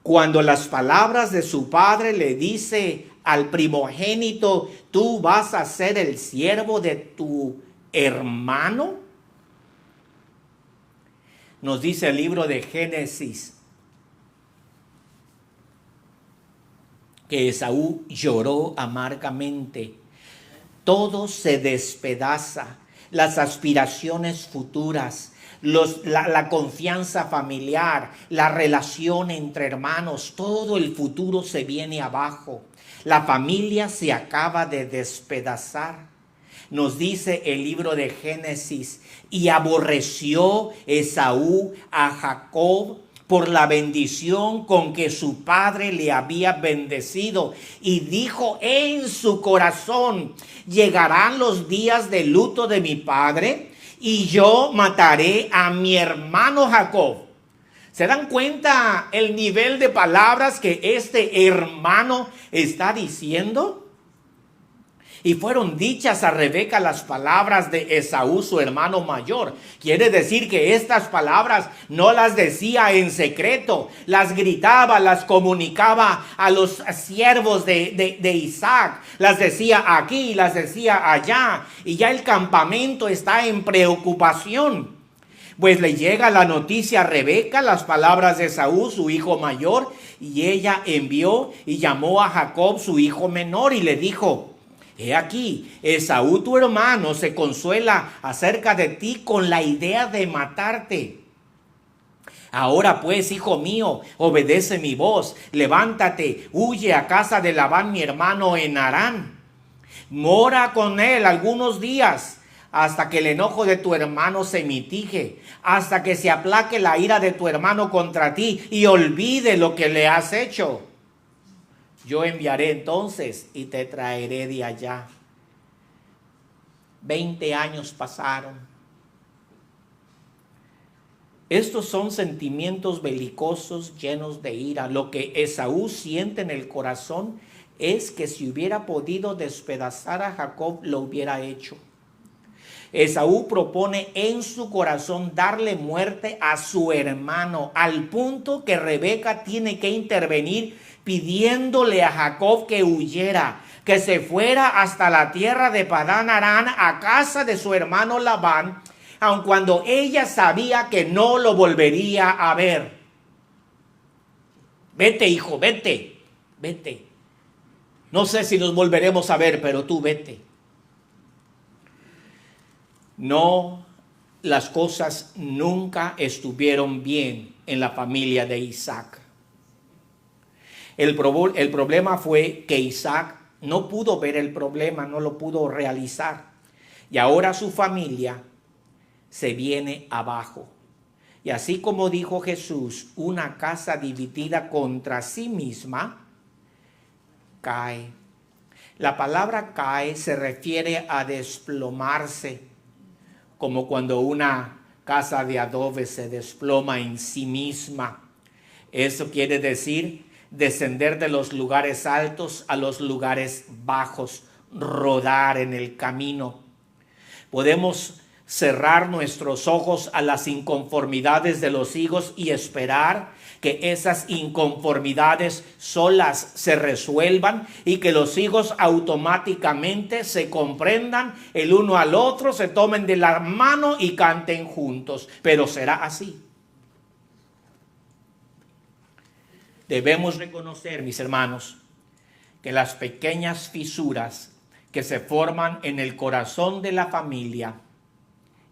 Cuando las palabras de su padre le dice al primogénito: tú vas a ser el siervo de tu hermano. Nos dice el libro de Génesis que Esaú lloró amargamente. Todo se despedaza. Las aspiraciones futuras, la confianza familiar, la relación entre hermanos, todo el futuro se viene abajo. La familia se acaba de despedazar. Nos dice el libro de Génesis: y aborreció Esaú a Jacob por la bendición con que su padre le había bendecido, y dijo en su corazón: llegarán los días de luto de mi padre, y yo mataré a mi hermano Jacob. ¿Se dan cuenta el nivel de palabras que este hermano está diciendo? Y fueron dichas a Rebeca las palabras de Esaú, su hermano mayor. Quiere decir que estas palabras no las decía en secreto, las gritaba, las comunicaba a los siervos de Isaac. Las decía aquí, las decía allá. Y ya el campamento está en preocupación. Pues le llega la noticia a Rebeca, las palabras de Esaú, su hijo mayor. Y ella envió y llamó a Jacob, su hijo menor, y le dijo: he aquí, Esaú tu hermano se consuela acerca de ti con la idea de matarte. Ahora pues, hijo mío, obedece mi voz, levántate, huye a casa de Labán mi hermano en Harán. Mora con él algunos días, hasta que el enojo de tu hermano se mitigue, hasta que se aplaque la ira de tu hermano contra ti y olvide lo que le has hecho. Yo enviaré entonces y te traeré de allá. 20 años pasaron. Estos son sentimientos belicosos llenos de ira. Lo que Esaú siente en el corazón es que si hubiera podido despedazar a Jacob, lo hubiera hecho. Esaú propone en su corazón darle muerte a su hermano, al punto que Rebeca tiene que intervenir pidiéndole a Jacob que huyera, que se fuera hasta la tierra de Padán Aram, a casa de su hermano Labán, aun cuando ella sabía que no lo volvería a ver. Vete, hijo, vete, vete. No sé si nos volveremos a ver, pero tú vete. No, las cosas nunca estuvieron bien en la familia de Isaac. El problema fue que Isaac no pudo ver el problema, no lo pudo realizar. Y ahora su familia se viene abajo. Y así como dijo Jesús, una casa dividida contra sí misma cae. La palabra cae se refiere a desplomarse, como cuando una casa de adobe se desploma en sí misma. Eso quiere decir descender de los lugares altos a los lugares bajos, rodar en el camino. Podemos cerrar nuestros ojos a las inconformidades de los hijos y esperar que esas inconformidades solas se resuelvan y que los hijos automáticamente se comprendan el uno al otro, se tomen de la mano y canten juntos. Pero será así. Debemos reconocer, mis hermanos, que las pequeñas fisuras que se forman en el corazón de la familia,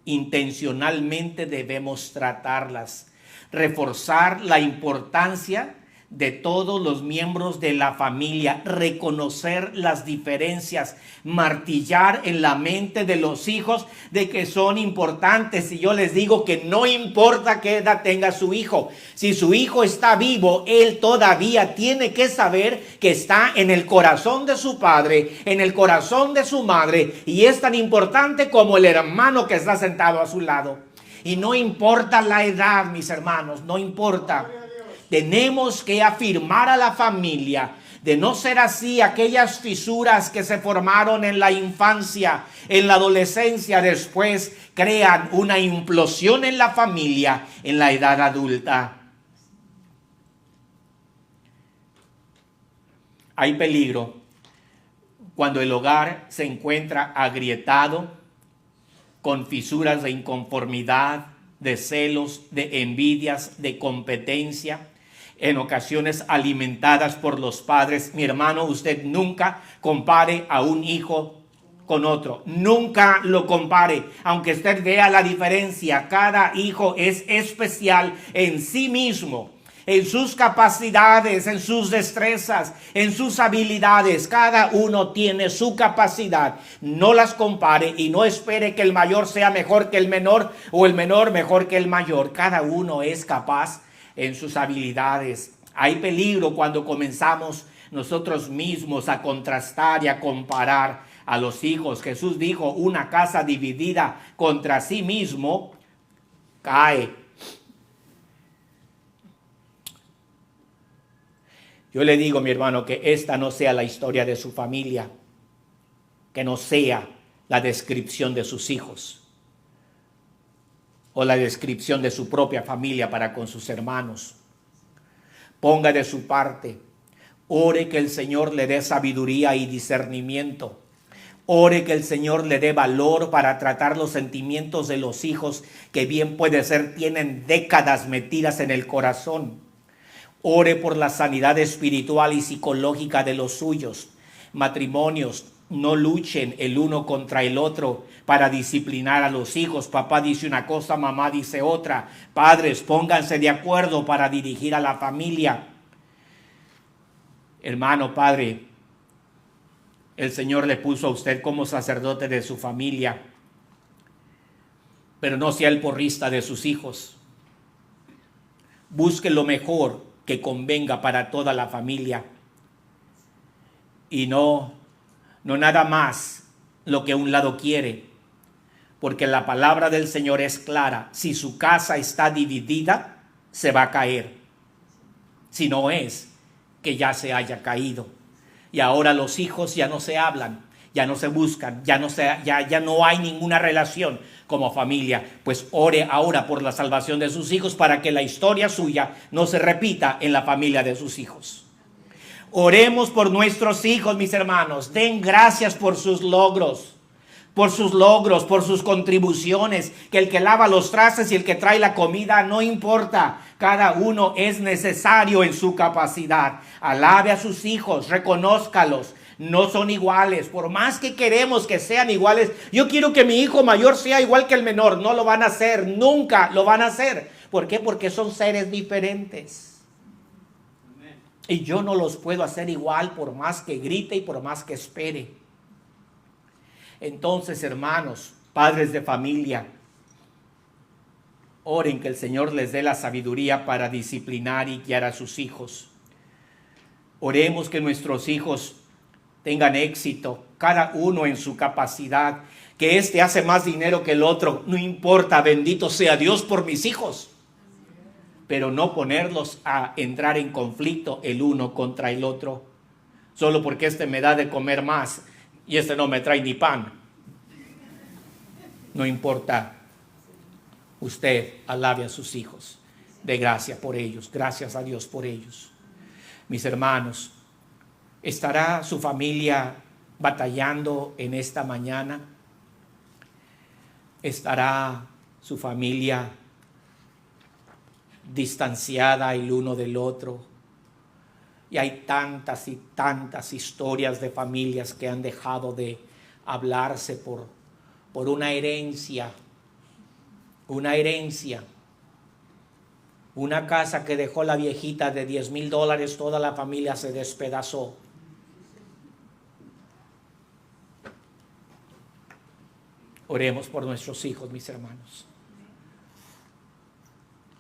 intencionalmente debemos tratarlas, reforzar la importancia de todos los miembros de la familia, reconocer las diferencias, martillar en la mente de los hijos de que son importantes. Y yo les digo que no importa qué edad tenga su hijo, si su hijo está vivo, él todavía tiene que saber que está en el corazón de su padre, en el corazón de su madre, y es tan importante como el hermano que está sentado a su lado. Y no importa la edad, mis hermanos, no importa. Tenemos que afirmar a la familia. De no ser así, aquellas fisuras que se formaron en la infancia, en la adolescencia, después crean una implosión en la familia en la edad adulta. Hay peligro cuando el hogar se encuentra agrietado, con fisuras de inconformidad, de celos, de envidias, de competencia, en ocasiones alimentadas por los padres. Mi hermano, usted nunca compare a un hijo con otro. Nunca lo compare. Aunque usted vea la diferencia, cada hijo es especial en sí mismo, en sus capacidades, en sus destrezas, en sus habilidades. Cada uno tiene su capacidad. No las compare y no espere que el mayor sea mejor que el menor o el menor mejor que el mayor. Cada uno es capaz en sus habilidades. Hay peligro cuando comenzamos nosotros mismos a contrastar y a comparar a los hijos. Jesús dijo, una casa dividida contra sí mismo cae. Yo le digo, mi hermano, que esta no sea la historia de su familia, que no sea la descripción de sus hijos o la descripción de su propia familia para con sus hermanos. Ponga de su parte, ore que el Señor le dé sabiduría y discernimiento. Ore que el Señor le dé valor para tratar los sentimientos de los hijos que bien puede ser tienen décadas metidas en el corazón. Ore por la sanidad espiritual y psicológica de los suyos. Matrimonios, no luchen el uno contra el otro para disciplinar a los hijos. Papá dice una cosa, mamá dice otra. Padres, pónganse de acuerdo para dirigir a la familia. Hermano, padre, el Señor le puso a usted como sacerdote de su familia, pero no sea el porrista de sus hijos. Busque lo mejor que convenga para toda la familia y no nada más lo que un lado quiere, porque la palabra del Señor es clara. Si su casa está dividida, se va a caer. Si no es que ya se haya caído. Y ahora los hijos ya no se hablan, ya no se buscan, ya no hay ninguna relación como familia. Pues ore ahora por la salvación de sus hijos para que la historia suya no se repita en la familia de sus hijos. Oremos por nuestros hijos, mis hermanos. Den gracias por sus logros, por sus contribuciones. Que el que lava los trastes y el que trae la comida, no importa. Cada uno es necesario en su capacidad. Alabe a sus hijos, reconózcalos. No son iguales, por más que queremos que sean iguales. Yo quiero que mi hijo mayor sea igual que el menor. No lo van a hacer, nunca lo van a hacer. ¿Por qué? Porque son seres diferentes. Y yo no los puedo hacer igual por más que grite y por más que espere. Entonces, hermanos, padres de familia, oren que el Señor les dé la sabiduría para disciplinar y guiar a sus hijos. Oremos que nuestros hijos tengan éxito, cada uno en su capacidad. Que este hace más dinero que el otro, no importa, bendito sea Dios por mis hijos. Pero no ponerlos a entrar en conflicto el uno contra el otro. Solo porque este me da de comer más y este no me trae ni pan. No importa. Usted alabe a sus hijos. De gracia por ellos. Gracias a Dios por ellos. Mis hermanos, ¿estará su familia batallando en esta mañana? ¿Estará su familia distanciada el uno del otro? Y hay tantas y tantas historias de familias que han dejado de hablarse por una herencia. Una casa que dejó la viejita de $10,000, toda la familia se despedazó. Oremos por nuestros hijos, mis hermanos.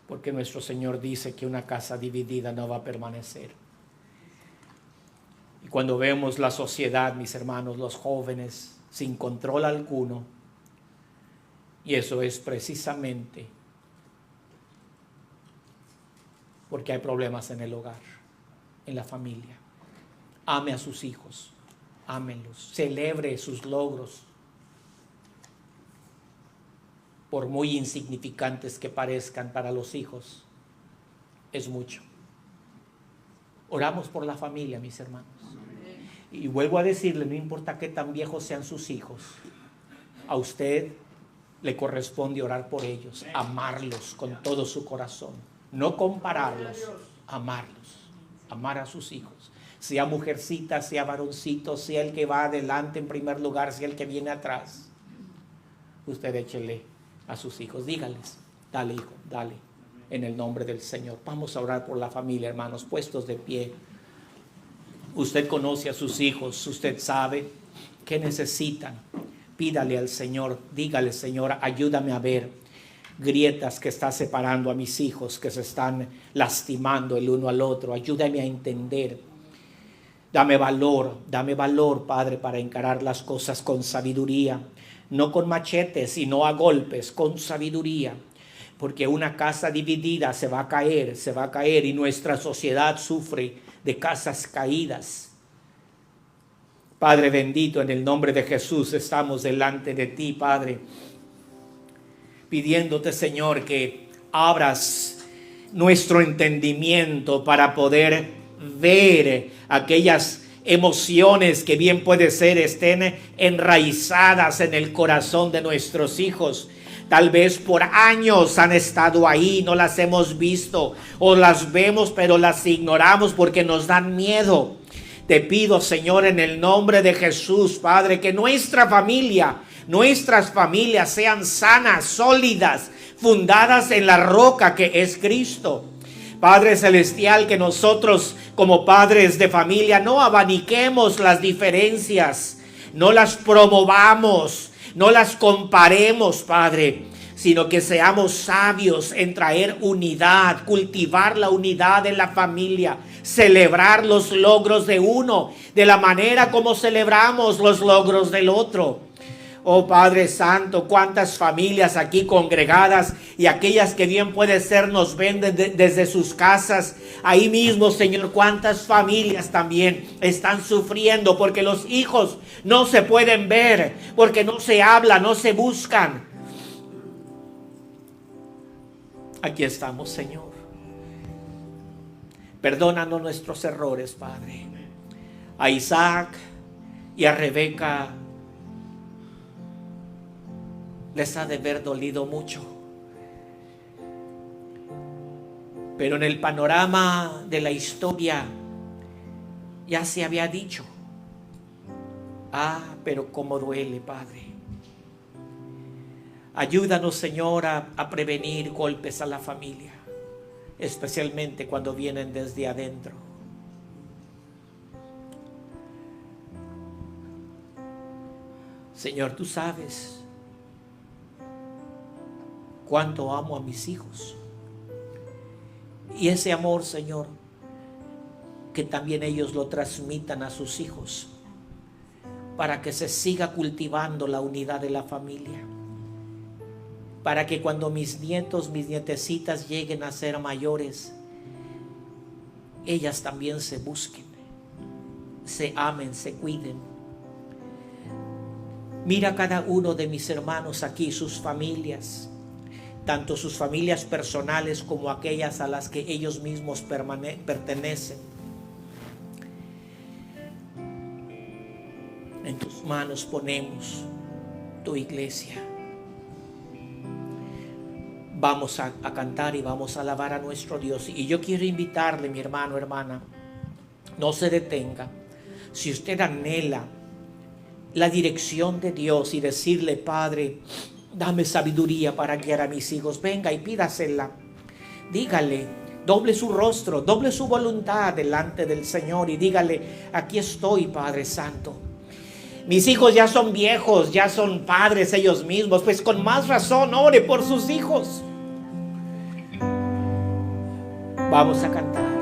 Porque nuestro Señor dice que una casa dividida no va a permanecer. Y cuando vemos la sociedad, mis hermanos, los jóvenes, sin control alguno, y eso es precisamente porque hay problemas en el hogar, en la familia. Ame a sus hijos, ámenlos, celebre sus logros, por muy insignificantes que parezcan para los hijos, es mucho. Oramos por la familia, mis hermanos. Y vuelvo a decirle, no importa qué tan viejos sean sus hijos, a usted le corresponde orar por ellos, amarlos con todo su corazón, no compararlos, amarlos, amar a sus hijos, sea mujercita, sea varoncito, sea el que va adelante en primer lugar, sea el que viene atrás. Usted échele a sus hijos, dígales, dale hijo, dale, en el nombre del Señor. Vamos a orar por la familia, hermanos, puestos de pie. Usted conoce a sus hijos, usted sabe qué necesitan. Pídale al Señor, dígale, Señor, ayúdame a ver grietas que está separando a mis hijos, que se están lastimando el uno al otro. Ayúdame a entender. Dame valor, Padre, para encarar las cosas con sabiduría. No con machetes y no a golpes, con sabiduría. Porque una casa dividida se va a caer y nuestra sociedad sufre de casas caídas. Padre bendito, en el nombre de Jesús estamos delante de ti, Padre, pidiéndote, Señor, que abras nuestro entendimiento para poder ver aquellas emociones que bien puede ser estén enraizadas en el corazón de nuestros hijos. Tal vez por años han estado ahí, no las hemos visto o las vemos pero las ignoramos porque nos dan miedo. Te pido, Señor, en el nombre de Jesús, Padre, que nuestras familias sean sanas, sólidas, fundadas en la roca que es Cristo. Padre Celestial, que nosotros como padres de familia no abaniquemos las diferencias, no las promovamos, no las comparemos, Padre, sino que seamos sabios en traer unidad, cultivar la unidad en la familia, celebrar los logros de uno de la manera como celebramos los logros del otro. Oh Padre Santo, cuántas familias aquí congregadas y aquellas que bien puede ser nos ven desde sus casas. Ahí mismo, Señor, cuántas familias también están sufriendo porque los hijos no se pueden ver, porque no se habla, no se buscan. Aquí estamos, Señor. Perdónanos nuestros errores, Padre. A Isaac y a Rebeca les ha de haber dolido mucho. Pero en el panorama de la historia ya se había dicho. Pero cómo duele, Padre. Ayúdanos, Señor, a prevenir golpes a la familia, especialmente cuando vienen desde adentro. Señor, tú sabes cuánto amo a mis hijos. Y ese amor, Señor, que también ellos lo transmitan a sus hijos, para que se siga cultivando la unidad de la familia. Para que cuando mis nietos, mis nietecitas lleguen a ser mayores, ellas también se busquen, se amen, se cuiden. Mira cada uno de mis hermanos aquí, sus familias, tanto sus familias personales como aquellas a las que ellos mismos pertenecen. En tus manos ponemos tu iglesia. Vamos a cantar y vamos a alabar a nuestro Dios. Y yo quiero invitarle, mi hermano, hermana, No se detenga. Si usted anhela la dirección de Dios y decirle: Padre, dame sabiduría para guiar a mis hijos, venga y pídasela. Dígale, doble su rostro, doble su voluntad delante del Señor y dígale: aquí estoy, Padre Santo. Mis hijos ya son viejos, ya son padres ellos mismos, pues con más razón ore por sus hijos. Vamos a cantar.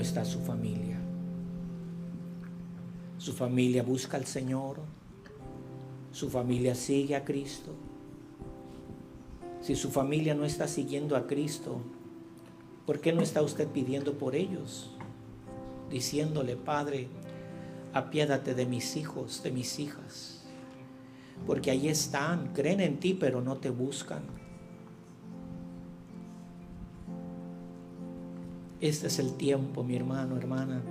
está su familia. Su familia busca al Señor. ¿Su familia sigue a Cristo? Si su familia no está siguiendo a Cristo, ¿por qué no está usted pidiendo por ellos? Diciéndole: Padre, apiádate de mis hijos, de mis hijas. Porque ahí están, creen en ti, pero no te buscan. Este es el tiempo, mi hermano, hermana.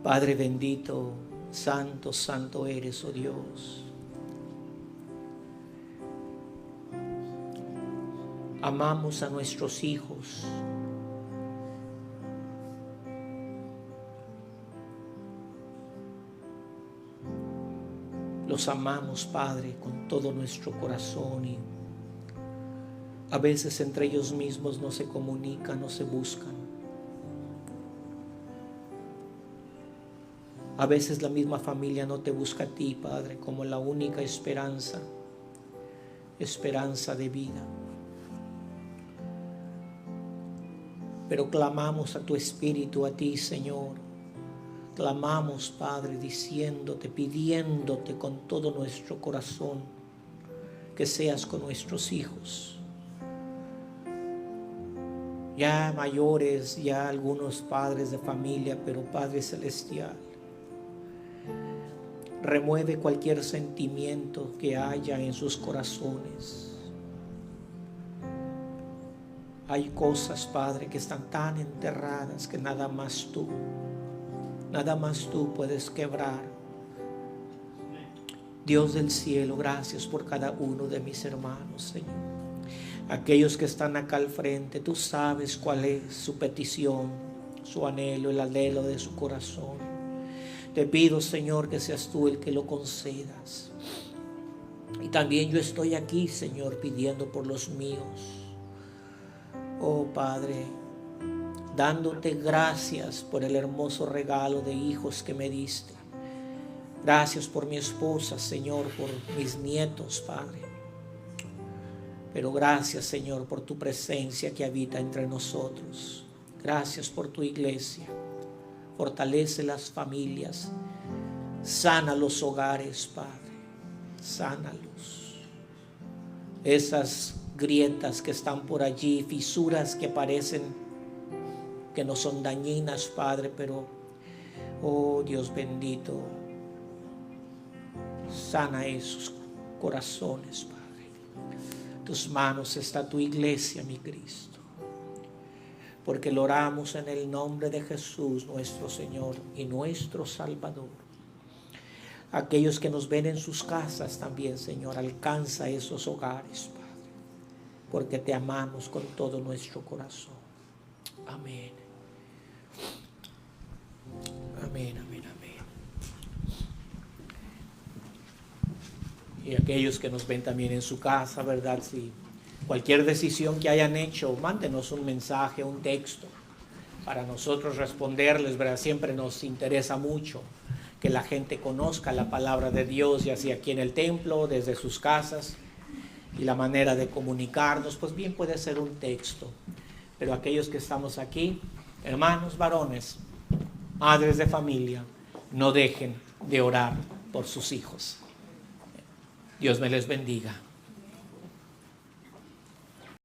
Padre bendito, santo, santo eres, oh Dios. Amamos a nuestros hijos. Los amamos, Padre, con todo nuestro corazón, y a veces entre ellos mismos no se comunican, no se buscan. A veces la misma familia no te busca a ti, Padre, como la única esperanza de vida. Pero clamamos a tu Espíritu, a ti, Señor. Clamamos, Padre, diciéndote, pidiéndote con todo nuestro corazón que seas con nuestros hijos. Ya mayores, ya algunos padres de familia, pero Padre Celestial, remueve cualquier sentimiento que haya en sus corazones. Hay cosas, Padre, que están tan enterradas que nada más tú puedes quebrar. Dios del cielo, gracias por cada uno de mis hermanos, Señor. Aquellos que están acá al frente, tú sabes cuál es su petición, su anhelo, el anhelo de su corazón. Te pido, Señor, que seas tú el que lo concedas. Y también yo estoy aquí, Señor, pidiendo por los míos. Oh Padre, dándote gracias por el hermoso regalo de hijos que me diste. Gracias por mi esposa, Señor, por mis nietos, Padre. Pero gracias, Señor, por tu presencia que habita entre nosotros. Gracias por tu iglesia. Fortalece las familias. Sana los hogares, Padre. Sánalos. Esas grietas que están por allí, fisuras que parecen que no son dañinas, Padre, pero, oh Dios bendito, sana esos corazones, Padre. En tus manos está tu iglesia, mi Cristo, porque lo oramos en el nombre de Jesús, nuestro Señor y nuestro Salvador. Aquellos que nos ven en sus casas también, Señor, alcanza esos hogares, Padre, porque te amamos con todo nuestro corazón. Amén. Amén, amén, amén. Y aquellos que nos ven también en su casa, ¿verdad? Si cualquier decisión que hayan hecho, mándenos un mensaje, un texto, para nosotros responderles, ¿verdad? Siempre nos interesa mucho que la gente conozca la palabra de Dios, ya sea aquí en el templo, desde sus casas. Y la manera de comunicarnos, pues bien puede ser un texto. Pero aquellos que estamos aquí, hermanos varones, madres de familia, no dejen de orar por sus hijos. Dios me les bendiga.